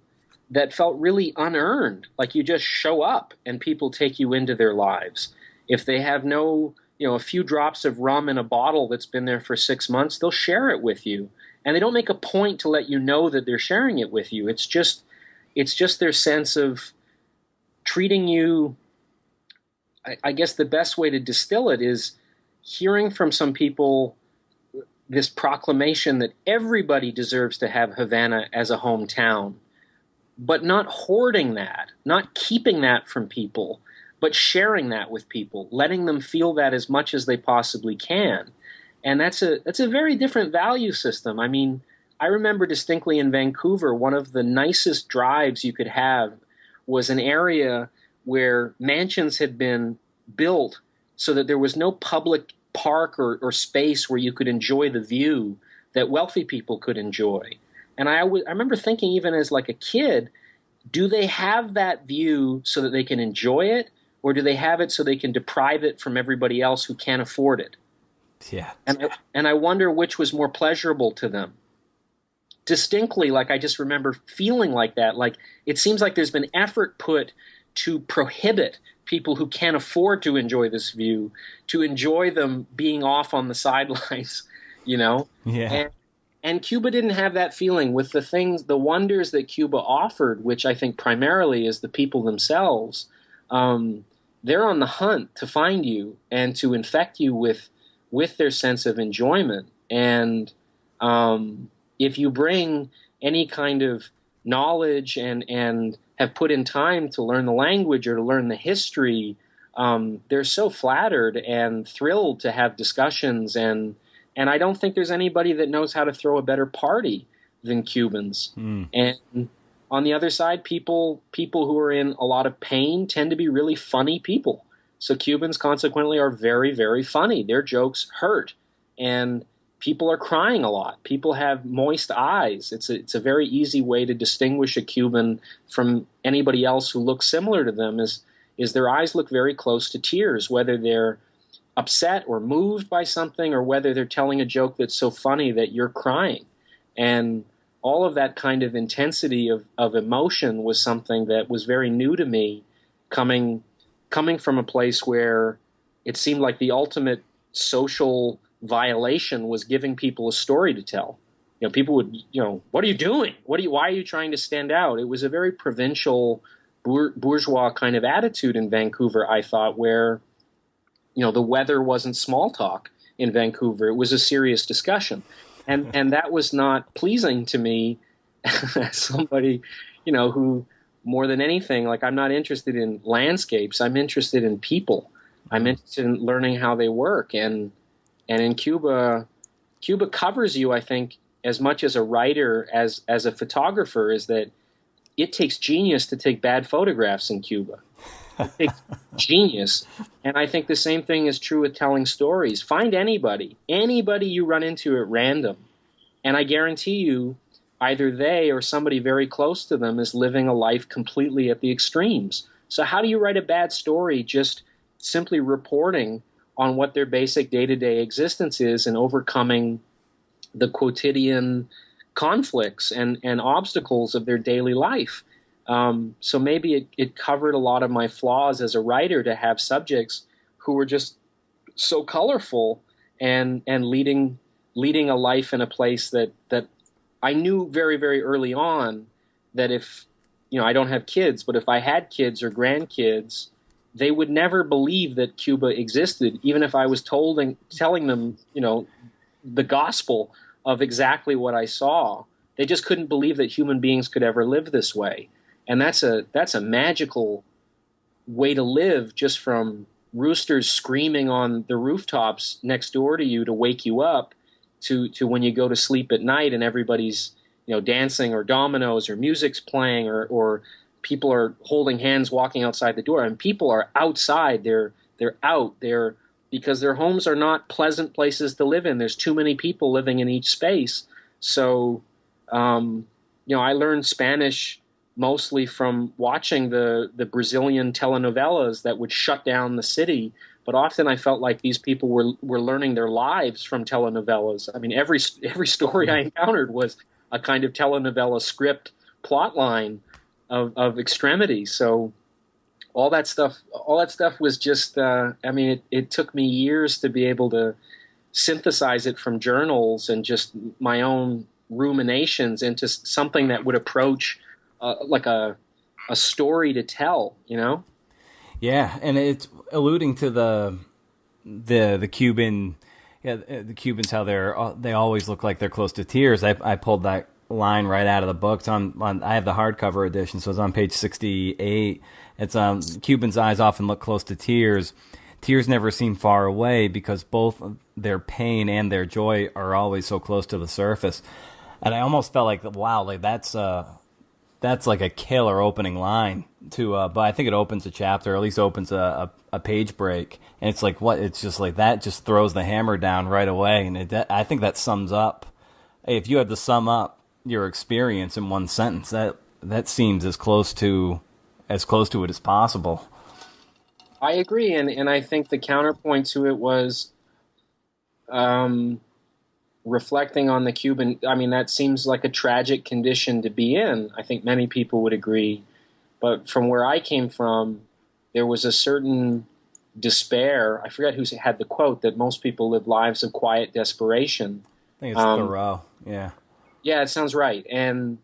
that felt really unearned. Like you just show up and people take you into their lives. If they have a few drops of rum in a bottle that's been there for 6 months, they'll share it with you. And they don't make a point to let you know that they're sharing it with you. It's just their sense of treating you. I guess the best way to distill it is hearing from some people this proclamation that everybody deserves to have Havana as a hometown, but not hoarding that, not keeping that from people, but sharing that with people, letting them feel that as much as they possibly can. And that's a very different value system. I mean, I remember distinctly in Vancouver, one of the nicest drives you could have was an area where mansions had been built so that there was no public park or space where you could enjoy the view that wealthy people could enjoy. And I remember thinking, even as like a kid, do they have that view so that they can enjoy it, or do they have it so they can deprive it from everybody else who can't afford it? Yeah. And I wonder which was more pleasurable to them. Distinctly, like I just remember feeling like that. Like it seems like there's been effort put to prohibit people who can't afford to enjoy this view to enjoy them being off on the sidelines, Yeah. And Cuba didn't have that feeling with the wonders that Cuba offered, which I think primarily is the people themselves. They're on the hunt to find you and to infect you with their sense of enjoyment. And if you bring any kind of knowledge and have put in time to learn the language or to learn the history, they're so flattered and thrilled to have discussions. And I don't think there's anybody that knows how to throw a better party than Cubans. And on the other side, people who are in a lot of pain tend to be really funny people. So Cubans consequently are very, very funny. Their jokes hurt. And people are crying a lot. People have moist eyes. It's a very easy way to distinguish a Cuban from anybody else who looks similar to them is their eyes look very close to tears, whether they're upset or moved by something or whether they're telling a joke that's so funny that you're crying. And all of that kind of intensity of emotion was something that was very new to me, coming from a place where it seemed like the ultimate social violation was giving people a story to tell. People would, what are you doing? Why are you trying to stand out? It was a very provincial, bourgeois kind of attitude in Vancouver, I thought, where, the weather wasn't small talk in Vancouver. It was a serious discussion. And that was not pleasing to me as somebody, who more than anything, like I'm not interested in landscapes. I'm interested in people. I'm interested in learning how they work. And And in Cuba, Cuba covers you, I think, as much as a writer as a photographer, is that it takes genius to take bad photographs in Cuba. It takes genius. And I think the same thing is true with telling stories. Find anybody you run into at random, and I guarantee you either they or somebody very close to them is living a life completely at the extremes. So how do you write a bad story just simply reporting on what their basic day-to-day existence is and overcoming the quotidian conflicts and obstacles of their daily life? So maybe it covered a lot of my flaws as a writer to have subjects who were just so colorful and leading a life in a place that I knew very, very early on that if, I don't have kids, but if I had kids or grandkids, they would never believe that Cuba existed, even if I was telling them, the gospel of exactly what I saw. They just couldn't believe that human beings could ever live this way. And that's a magical way to live, just from roosters screaming on the rooftops next door to you to wake you up, to when you go to sleep at night and everybody's dancing or dominoes or music's playing or people are holding hands walking outside the door, and people are outside. They're out there because their homes are not pleasant places to live in. There's too many people living in each space. So I learned Spanish mostly from watching the Brazilian telenovelas that would shut down the city. But often I felt like these people were learning their lives from telenovelas. I mean, every story I encountered was a kind of telenovela script plot line of extremity. So all that stuff was just, it took me years to be able to synthesize it from journals and just my own ruminations into something that would approach like a story to tell, Yeah, and it's alluding to the Cuban, the Cubans, how they always look like they're close to tears. I pulled that line right out of the book. It's on I have the hardcover edition, so it's on page 68. It's Cubans' eyes often look close to tears. Tears never seem far away because both their pain and their joy are always so close to the surface. And I almost felt like, wow, like that's like a killer opening line to, but I think it opens a chapter, or at least opens a page break, and it's like it's just like that just throws the hammer down right away, and I think that sums up. If you had to sum up your experience in one sentence, that seems as close to it as possible. I agree, and I think the counterpoint to it was reflecting on the Cuban. I mean, that seems like a tragic condition to be in. I think many people would agree. But from where I came from, there was a certain despair. I forget who had the quote that most people live lives of quiet desperation. I think it's Thoreau. Yeah. Yeah, it sounds right. And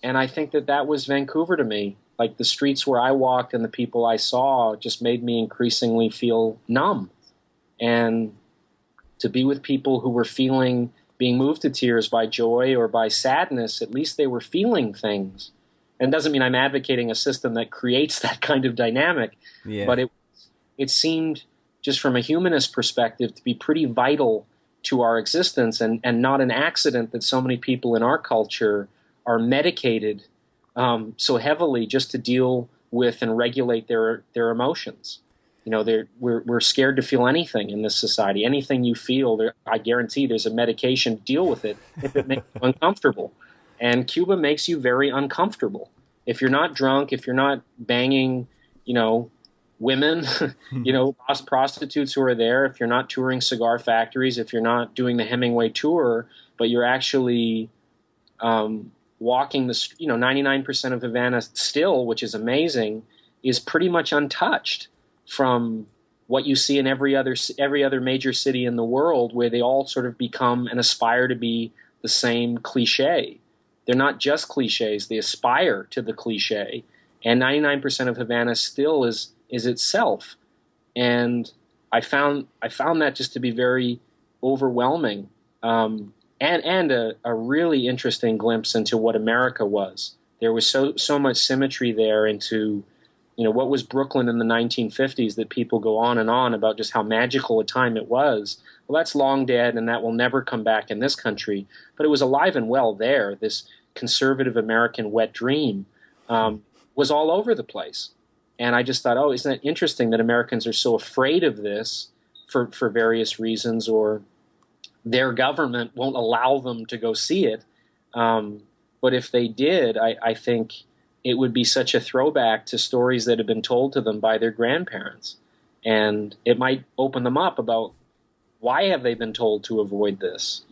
I think that was Vancouver to me. Like the streets where I walked and the people I saw just made me increasingly feel numb. And to be with people who were being moved to tears by joy or by sadness, at least they were feeling things. And it doesn't mean I'm advocating a system that creates that kind of dynamic, but it seemed, just from a humanist perspective, to be pretty vital to our existence and not an accident that so many people in our culture are medicated so heavily just to deal with and regulate their emotions. We're scared to feel anything in this society. Anything you feel, I guarantee there's a medication to deal with it if it makes you uncomfortable. And Cuba makes you very uncomfortable. If you're not drunk, if you're not banging, women, prostitutes who are there, if you're not touring cigar factories, if you're not doing the Hemingway tour, but you're actually walking 99% of Havana still, which is amazing, is pretty much untouched from what you see in every other major city in the world, where they all sort of become and aspire to be the same cliche. They're not just cliches; they aspire to the cliche. And 99% of Havana still is itself. And I found that just to be very overwhelming, and a really interesting glimpse into what America was. There was so much symmetry there into what was Brooklyn in the 1950s that people go on and on about just how magical a time it was. Well, that's long dead, and that will never come back in this country. But it was alive and well there. This conservative American wet dream was all over the place. And I just thought, oh, isn't it interesting that Americans are so afraid of this for various reasons, or their government won't allow them to go see it. But if they did, I think it would be such a throwback to stories that have been told to them by their grandparents. And it might open them up about why have they been told to avoid this?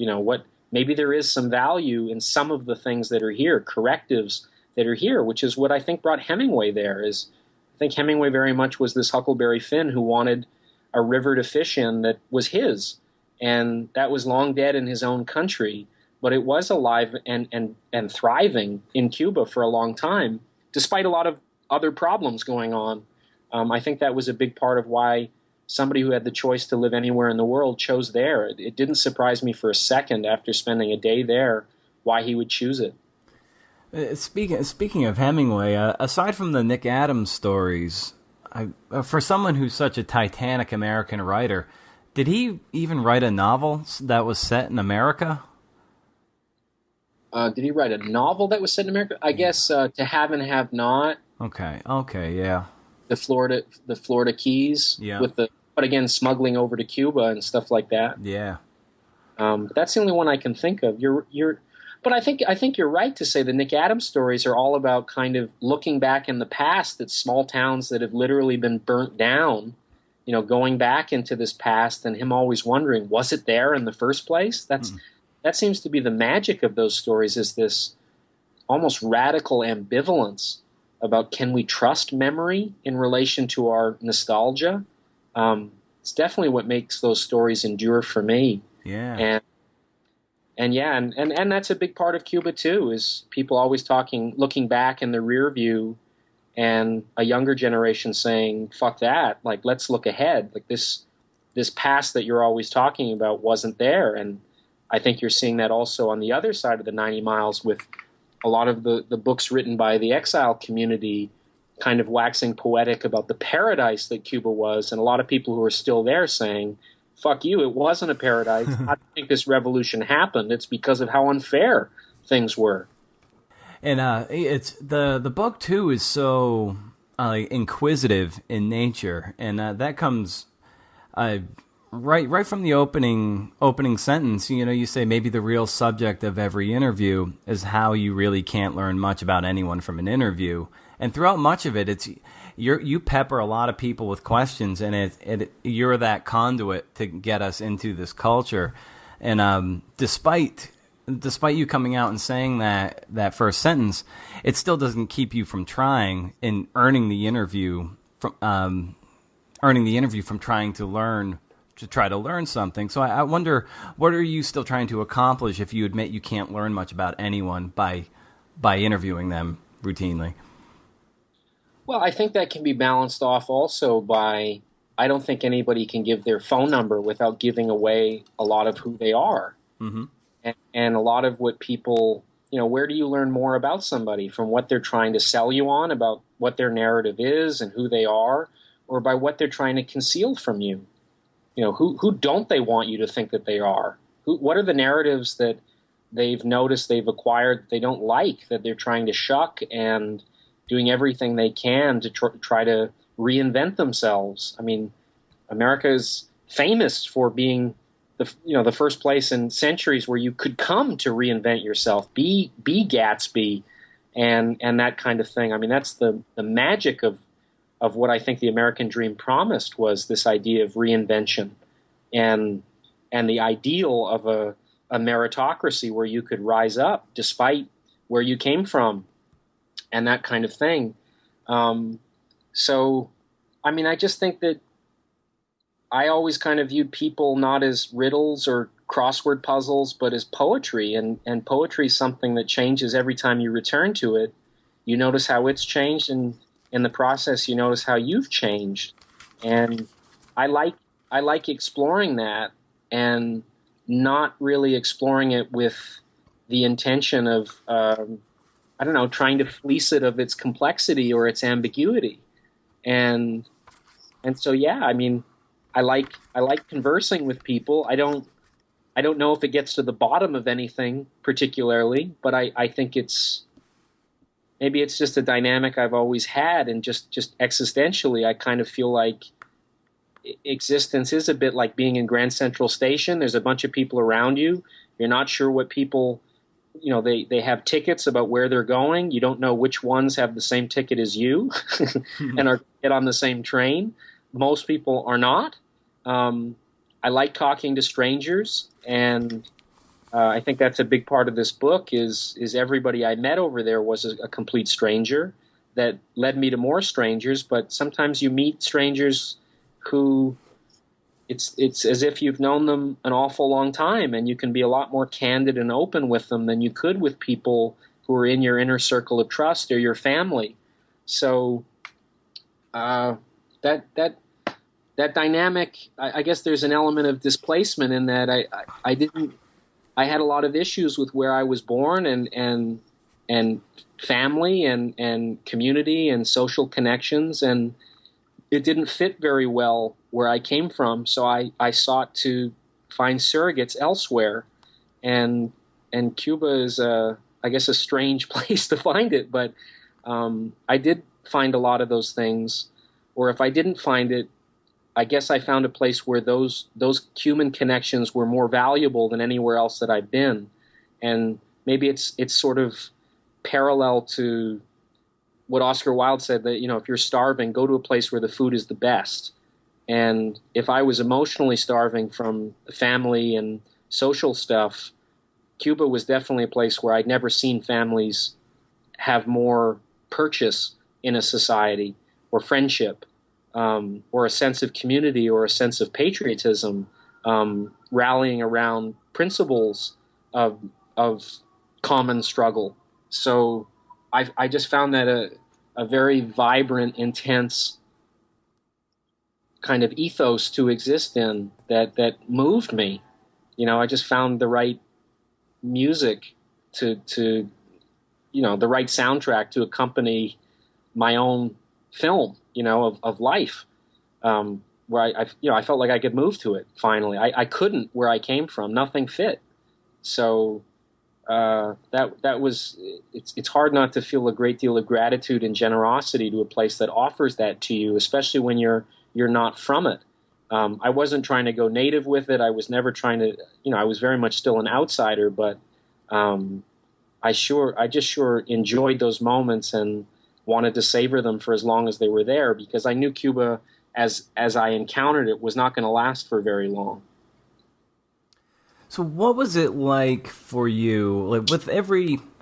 Maybe there is some value in some of the things that are here, correctives that are here, which is what I think brought Hemingway there. I think Hemingway very much was this Huckleberry Finn who wanted a river to fish in that was his. And that was long dead in his own country, but it was alive and thriving in Cuba for a long time, despite a lot of other problems going on. I think that was a big part of why somebody who had the choice to live anywhere in the world chose there. It didn't surprise me for a second after spending a day there why he would choose it. Speaking of Hemingway, aside from the Nick Adams stories, for someone who's such a titanic American writer, did he even write a novel that was set in America? Did he write a novel that was set in America? I guess To Have and Have Not. Okay, yeah. The Florida Keys, yeah. But again, smuggling over to Cuba and stuff like that. Yeah. That's the only one I can think of. But I think you're right to say the Nick Adams stories are all about kind of looking back in the past at small towns that have literally been burnt down, going back into this past, and him always wondering, was it there in the first place? That seems to be the magic of those stories, is this almost radical ambivalence about, can we trust memory in relation to our nostalgia? It's definitely what makes those stories endure for me. Yeah. And that's a big part of Cuba too, is people always looking back in the rear view, and a younger generation saying, fuck that, like, let's look ahead. Like, this past that you're always talking about wasn't there. And I think you're seeing that also on the other side of the 90 miles with a lot of the books written by the exile community kind of waxing poetic about the paradise that Cuba was, and a lot of people who are still there saying, fuck you, it wasn't a paradise. I think this revolution happened. It's because of how unfair things were. And it's the book too is so inquisitive in nature, and that comes right from the opening sentence. You say maybe the real subject of every interview is how you really can't learn much about anyone from an interview, and throughout much of it, you pepper a lot of people with questions, and you're that conduit to get us into this culture. And despite you coming out and saying that first sentence, it still doesn't keep you from trying and earning the interview from trying to try to learn something. So I wonder, what are you still trying to accomplish if you admit you can't learn much about anyone by interviewing them routinely? Well, I think that can be balanced off also by, I don't think anybody can give their phone number without giving away a lot of who they are. Mm-hmm. And a lot of what people, where do you learn more about somebody? From what they're trying to sell you on, about what their narrative is and who they are, or by what they're trying to conceal from you? Who don't they want you to think that they are? What are the narratives that they've noticed, they've acquired, that they don't like, that they're trying to shuck, and doing everything they can to try to reinvent themselves? I mean, America is famous for being the first place in centuries where you could come to reinvent yourself, be Gatsby, and that kind of thing. I mean, that's the magic of what I think the American dream promised, was this idea of reinvention and the ideal of a meritocracy where you could rise up despite where you came from and that kind of thing. So, I mean, I just think that I always kind of viewed people not as riddles or crossword puzzles, but as poetry. And poetry is something that changes every time you return to it. You notice how it's changed, and in the process, you notice how you've changed. And I like exploring that, and not really exploring it with the intention of, trying to fleece it of its complexity or its ambiguity. and so yeah, I mean, I like conversing with people. I don't know if it gets to the bottom of anything particularly, but I think maybe it's just a dynamic I've always had, and just existentially, I kind of feel like existence is a bit like being in Grand Central Station. There's a bunch of people around you. You're not sure what people, they have tickets about where they're going. You don't know which ones have the same ticket as you and are get on the same train. Most people are not. I like talking to strangers, and I think that's a big part of this book. Is everybody I met over there was a complete stranger that led me to more strangers. But sometimes you meet strangers who it's as if you've known them an awful long time, and you can be a lot more candid and open with them than you could with people who are in your inner circle of trust or your family. So that dynamic, I guess there's an element of displacement in that I had a lot of issues with where I was born and family and community and social connections, and it didn't fit very well where I came from. So I sought to find surrogates elsewhere, and Cuba is I guess a strange place to find it, but I did find a lot of those things, or if I didn't find it, I guess I found a place where those human connections were more valuable than anywhere else that I've been. And maybe it's sort of parallel to what Oscar Wilde said, that, if you're starving, go to a place where the food is the best. And if I was emotionally starving from family and social stuff, Cuba was definitely a place where I'd never seen families have more purchase in a society, or friendship, or a sense of community, or a sense of patriotism, rallying around principles of common struggle. So I just found that a very vibrant, intense kind of ethos to exist in that moved me. I just found the right music to the right soundtrack to accompany my own film, of life, where I felt like I could move to it finally. I couldn't where I came from. Nothing fit. So that was, it's hard not to feel a great deal of gratitude and generosity to a place that offers that to you, especially when you're not from it. I wasn't trying to go native with it. I was never trying to, I was very much still an outsider, but I just sure enjoyed those moments and wanted to savor them for as long as they were there, because I knew Cuba, as I encountered it, was not going to last for very long. So what was it like for you? Like, with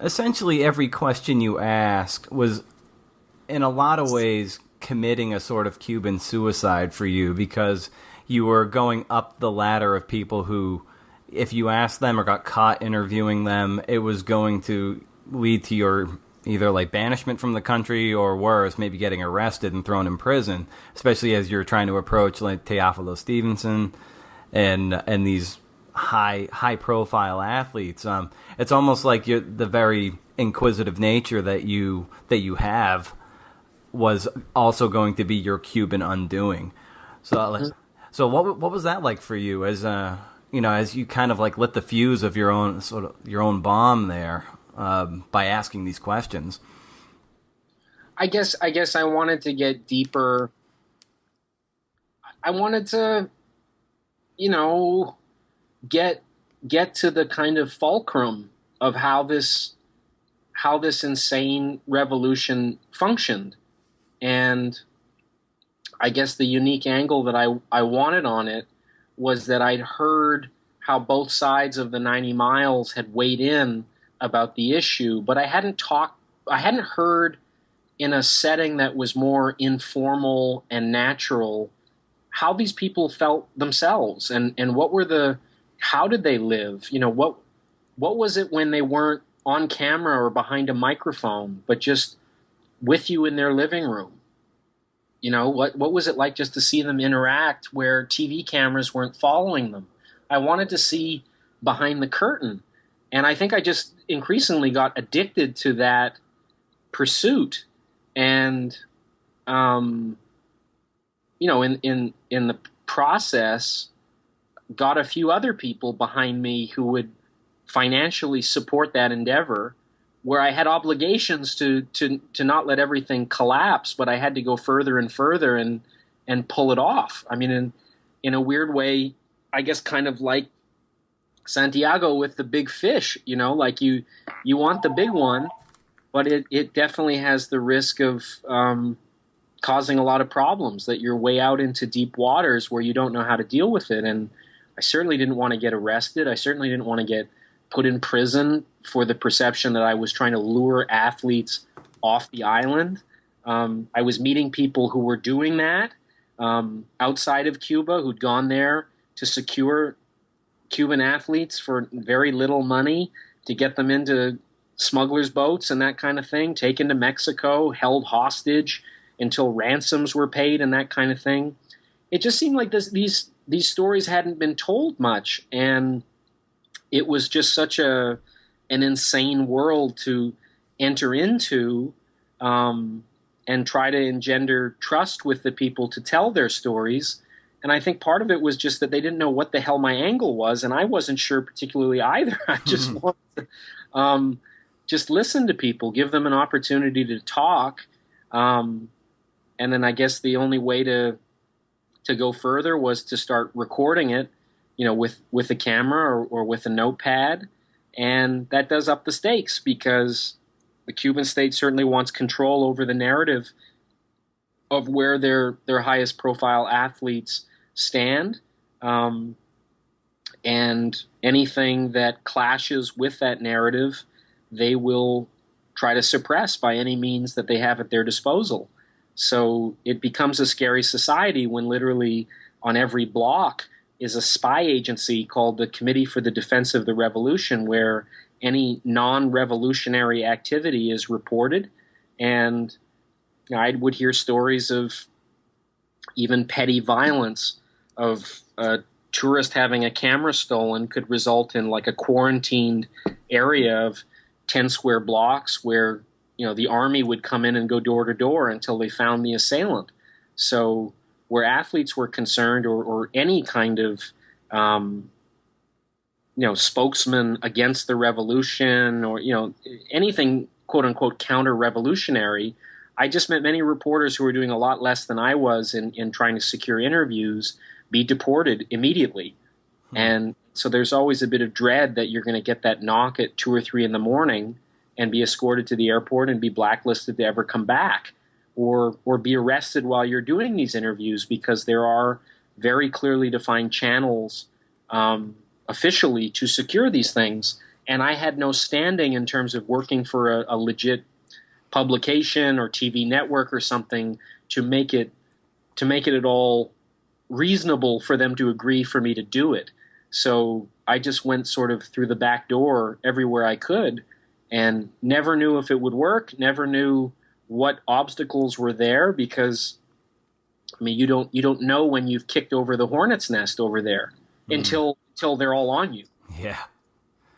essentially every question you asked was, in a lot of ways, committing a sort of Cuban suicide for you, because you were going up the ladder of people who, if you asked them or got caught interviewing them, it was going to lead to your either like banishment from the country, or worse, maybe getting arrested and thrown in prison, especially as you're trying to approach like Teófilo Stevenson and these high profile athletes. It's almost like the very inquisitive nature that you have was also going to be your Cuban undoing. So what was that like for you as as you kind of like lit the fuse of your own bomb there by asking these questions? I guess I wanted to get deeper. I wanted to, get to the kind of fulcrum of how this insane revolution functioned. And I guess the unique angle that I wanted on it was that I'd heard how both sides of the 90 miles had weighed in about the issue, but I hadn't heard in a setting that was more informal and natural how these people felt themselves, and how did they live? What was it when they weren't on camera or behind a microphone, but just with you in their living room? What was it like just to see them interact where TV cameras weren't following them? I wanted to see behind the curtain. And I think I just increasingly got addicted to that pursuit. And in the process, got a few other people behind me who would financially support that endeavor, where I had obligations to not let everything collapse, but I had to go further and further and pull it off. I mean, in a weird way, I guess kind of like Santiago with the big fish, like you want the big one, but it definitely has the risk of causing a lot of problems, that you're way out into deep waters where you don't know how to deal with it. And I certainly didn't want to get arrested. I certainly didn't want to get put in prison for the perception that I was trying to lure athletes off the island. I was meeting people who were doing that outside of Cuba, who'd gone there to secure Cuban athletes for very little money, to get them into smugglers' boats and that kind of thing, taken to Mexico, held hostage until ransoms were paid and that kind of thing. It just seemed like these stories hadn't been told much, and it was just such an insane world to enter into, and try to engender trust with the people to tell their stories. And I think part of it was just that they didn't know what the hell my angle was, and I wasn't sure particularly either. I just wanted to just listen to people, give them an opportunity to talk. And then I guess the only way to go further was to start recording it, with a camera or with a notepad. And that does up the stakes, because the Cuban state certainly wants control over the narrative of where their highest profile athletes stand. And anything that clashes with that narrative, they will try to suppress by any means that they have at their disposal. So it becomes a scary society when literally on every block is a spy agency called the Committee for the Defense of the Revolution, where any non-revolutionary activity is reported. And I would hear stories of even petty violence, of a tourist having a camera stolen could result in like a quarantined area of 10 square blocks where the army would come in and go door to door until they found the assailant. So where athletes were concerned, or any kind of, spokesman against the revolution, or, anything quote unquote counter-revolutionary, I just met many reporters who were doing a lot less than I was in trying to secure interviews be deported immediately. And so there's always a bit of dread that you're going to get that knock at 2 or 3 in the morning and be escorted to the airport and be blacklisted to ever come back, or be arrested while you're doing these interviews, because there are very clearly defined channels officially to secure these things. And I had no standing in terms of working for a legit publication or TV network or something to make it at all reasonable for them to agree for me to do it. So I just went sort of through the back door everywhere I could, and never knew if it would work, never knew what obstacles were there, because you don't know when you've kicked over the hornet's nest over there until they're all on you. Yeah.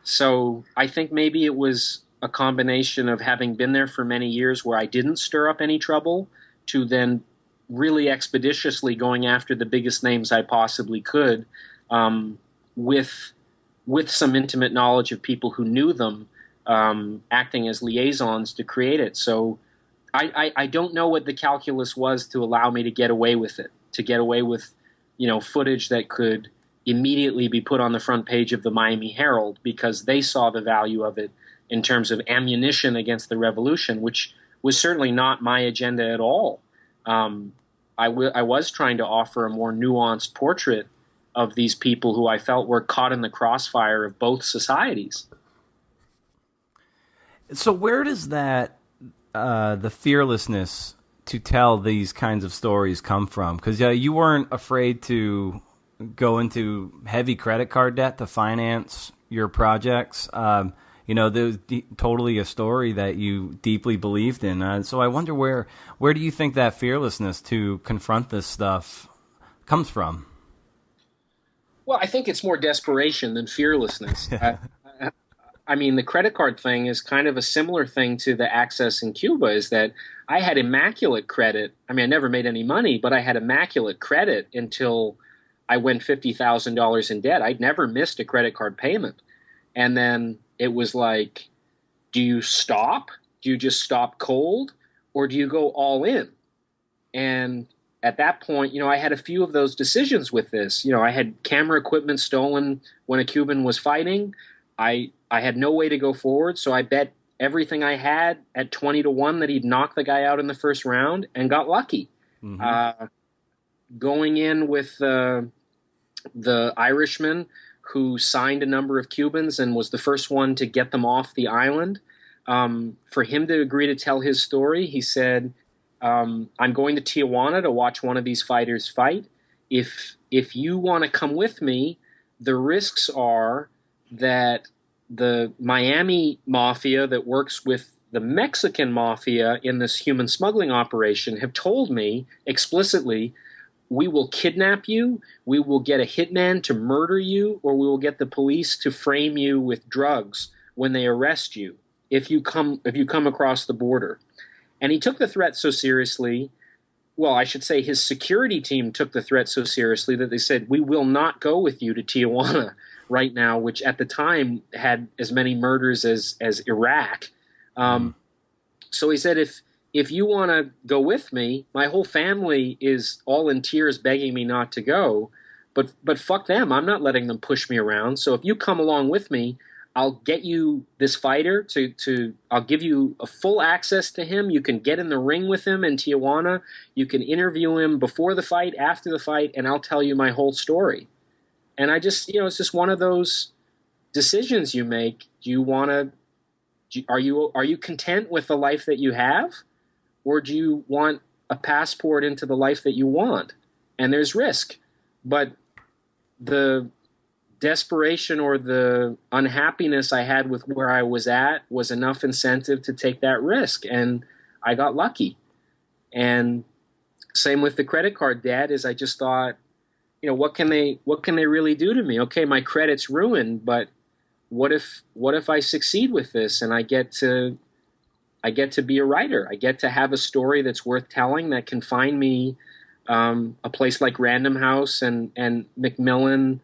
So I think maybe it was a combination of having been there for many years where I didn't stir up any trouble, to then really expeditiously going after the biggest names I possibly could, with some intimate knowledge of people who knew them, acting as liaisons to create it. So I don't know what the calculus was to allow me to get away with it, to get away with, footage that could immediately be put on the front page of the Miami Herald, because they saw the value of it in terms of ammunition against the revolution, which was certainly not my agenda at all. I was trying to offer a more nuanced portrait of these people who I felt were caught in the crossfire of both societies. So where does that the fearlessness to tell these kinds of stories come from? Because you weren't afraid to go into heavy credit card debt to finance your projects. There's totally a story that you deeply believed in. So I wonder where do you think that fearlessness to confront this stuff comes from? Well, I think it's more desperation than fearlessness. The credit card thing is kind of a similar thing to the access in Cuba, is that I had immaculate credit. I mean, I never made any money, but I had immaculate credit until I went $50,000 in debt. I'd never missed a credit card payment. And then it was like, do you stop? Do you just stop cold? Or do you go all in? And at that point, I had a few of those decisions with this. I had camera equipment stolen when a Cuban was fighting. I had no way to go forward, so I bet everything I had at 20-1 that he'd knock the guy out in the first round, and got lucky. Mm-hmm. Going in with the Irishman who signed a number of Cubans and was the first one to get them off the island, for him to agree to tell his story, he said, I'm going to Tijuana to watch one of these fighters fight. If you want to come with me, the risks are that the Miami mafia that works with the Mexican mafia in this human smuggling operation have told me explicitly, we will kidnap you, we will get a hitman to murder you, or we will get the police to frame you with drugs when they arrest you if you come across the border. And he took the threat so seriously, well, I should say his security team took the threat so seriously that they said, we will not go with you to Tijuana right now, which at the time had as many murders as Iraq. So he said, if you want to go with me, my whole family is all in tears begging me not to go, but fuck them. I'm not letting them push me around. So if you come along with me, I'll get you this fighter I'll give you a full access to him. You can get in the ring with him in Tijuana. You can interview him before the fight, after the fight, and I'll tell you my whole story. And I just, it's just one of those decisions you make. Are you content with the life that you have? Or do you want a passport into the life that you want? And there's risk. But the desperation or the unhappiness I had with where I was at was enough incentive to take that risk, and I got lucky. And same with the credit card debt, is I just thought, what can they really do to me? Okay, my credit's ruined, but what if I succeed with this and I get to be a writer? I get to have a story that's worth telling, that can find me a place like Random House and Macmillan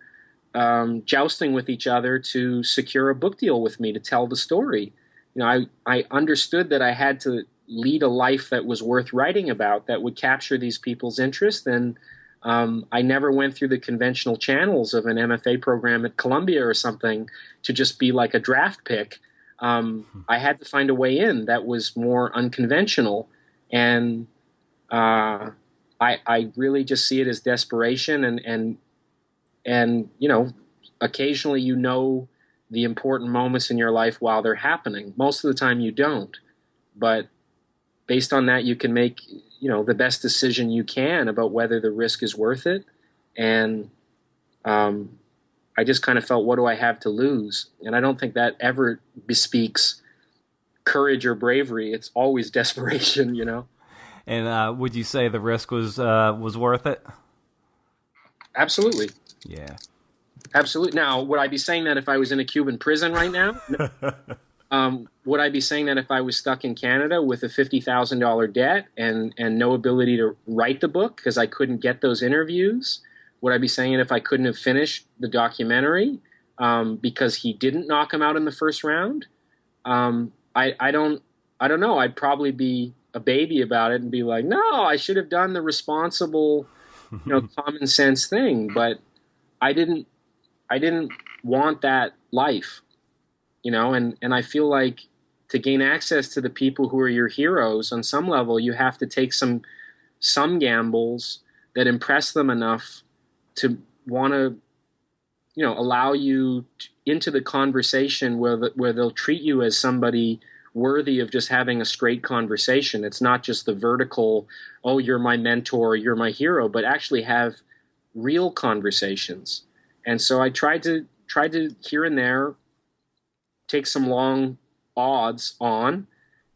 jousting with each other to secure a book deal with me to tell the story. I understood that I had to lead a life that was worth writing about, that would capture these people's interest. And I never went through the conventional channels of an MFA program at Columbia or something to just be like a draft pick. I had to find a way in that was more unconventional. And I really just see it as desperation and occasionally the important moments in your life while they're happening. Most of the time you don't. But based on that, you can make, the best decision you can about whether the risk is worth it. And I just kind of felt, what do I have to lose? And I don't think that ever bespeaks courage or bravery. It's always desperation, And would you say the risk was worth it? Absolutely. Yeah. Absolutely. Now, would I be saying that if I was in a Cuban prison right now? Would I be saying that if I was stuck in Canada with a $50,000 debt and no ability to write the book because I couldn't get those interviews? Would I be saying it if I couldn't have finished the documentary because he didn't knock him out in the first round? I don't know. I'd probably be a baby about it and be like, no, I should have done the responsible, common sense thing. But I didn't want that life, and I feel like to gain access to the people who are your heroes on some level, you have to take some gambles that impress them enough to want to, allow you into the conversation where they'll treat you as somebody worthy of just having a straight conversation. It's not just the vertical, oh, you're my mentor, you're my hero, but actually have real conversations. And so I tried to here and there take some long odds on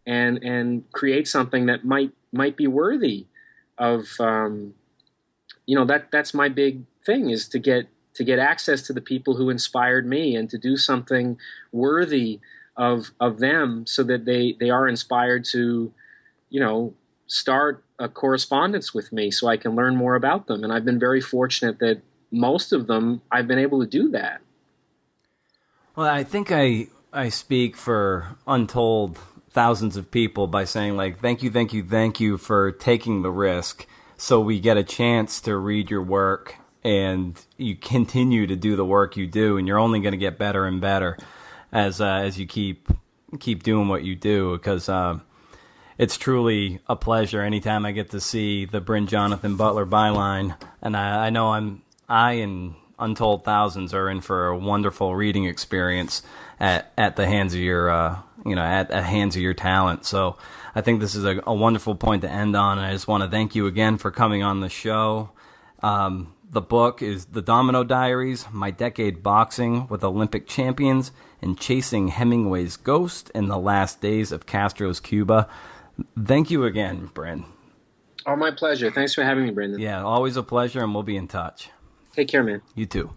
and create something that might be worthy of that's my big thing, is to get access to the people who inspired me and to do something worthy of them so that they are inspired to start a correspondence with me so I can learn more about them. And I've been very fortunate that most of them, I've been able to do that. Well, I think I speak for untold thousands of people by saying, like, thank you for taking the risk so we get a chance to read your work and you continue to do the work you do, and you're only going to get better and better as you keep doing what you do, because it's truly a pleasure anytime I get to see the Brin-Jonathan Butler byline, and I know I and untold thousands are in for a wonderful reading experience at the hands of your at hands of your talent. So I think this is a wonderful point to end on, and I just want to thank you again for coming on the show. The book is The Domino Diaries: My Decade Boxing with Olympic Champions and Chasing Hemingway's Ghost in the Last Days of Castro's Cuba. Thank you again, Brin. Oh, my pleasure. Thanks for having me, Brendan. Yeah, always a pleasure, and we'll be in touch. Take care, man. You too.